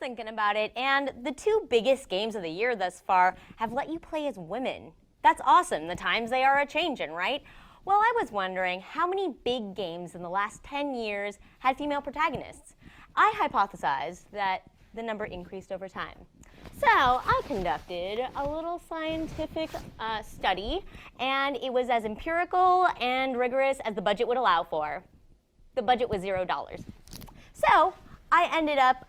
thinking about it, and the two biggest games of the year thus far have let you play as women. That's awesome. The times they are a-changin', right? Well, I was wondering how many big games in the last 10 years had female protagonists. I hypothesized that the number increased over time. So I conducted a little scientific study, and it was as empirical and rigorous as the budget would allow for. The budget was $0. So I ended up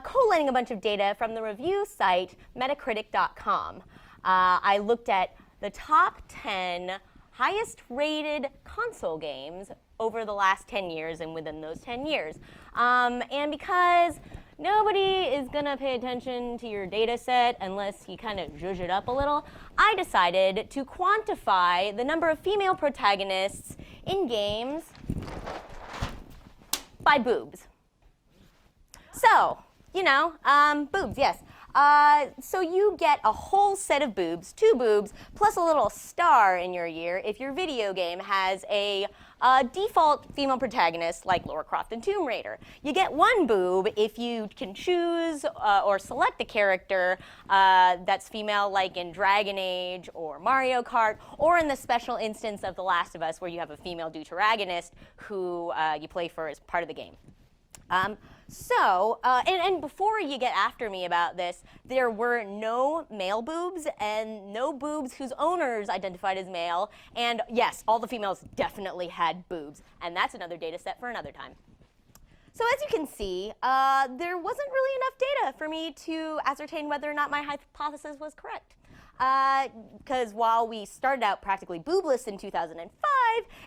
collating a bunch of data from the review site Metacritic.com. I looked at the top 10 highest rated console games over the last 10 years and within those 10 years. And because nobody is gonna pay attention to your data set unless you kind of zhuzh it up a little, I decided to quantify the number of female protagonists in games by boobs. So, you know, boobs, yes. So you get a whole set of boobs, 2 boobs, plus a little star in your year if your video game has a default female protagonist like Lara Croft in Tomb Raider. You get 1 boob if you can choose or select a character that's female like in Dragon Age or Mario Kart, or in the special instance of The Last of Us where you have a female deuteragonist who you play for as part of the game. And before you get after me about this, there were no male boobs and no boobs whose owners identified as male. And yes, all the females definitely had boobs. And that's another data set for another time. So as you can see, there wasn't really enough data for me to ascertain whether or not my hypothesis was correct. Because while we started out practically boobless in 2005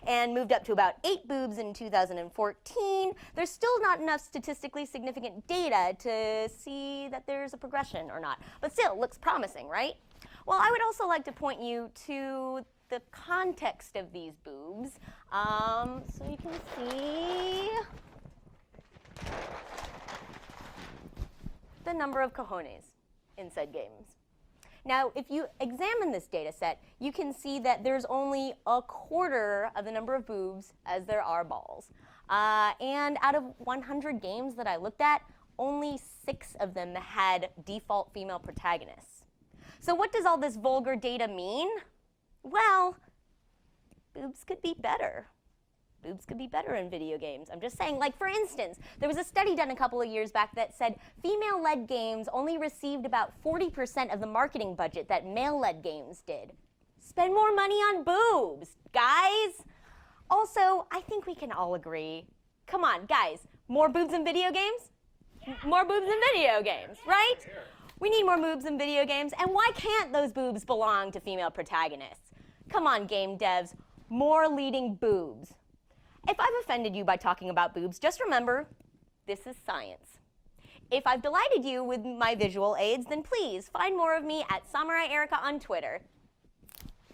and moved up to about 8 boobs in 2014, there's still not enough statistically significant data to see that there's a progression or not. But still, it looks promising, right? Well, I would also like to point you to the context of these boobs. So you can see the number of cojones in said games. Now, if you examine this data set, you can see that there's only 1/4 of the number of boobs as there are balls. And out of 100 games that I looked at, only 6 of them had default female protagonists. So what does all this vulgar data mean? Well, boobs could be better. Boobs could be better in video games. I'm just saying, like for instance, there was a study done a couple of years back that said female-led games only received about 40% of the marketing budget that male-led games did. Spend more money on boobs, guys. Also, I think we can all agree, come on, guys, more boobs in video games? Yeah. More boobs in video games, right? We need more boobs in video games, and why can't those boobs belong to female protagonists? Come on, game devs, more leading boobs. If I've offended you by talking about boobs, just remember, this is science. If I've delighted you with my visual aids, then please find more of me at Samurai Erika on Twitter.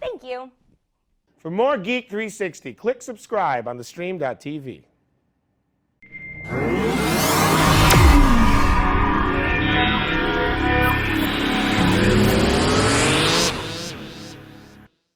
Thank you. For more Geek 360, click subscribe on thestream.tv.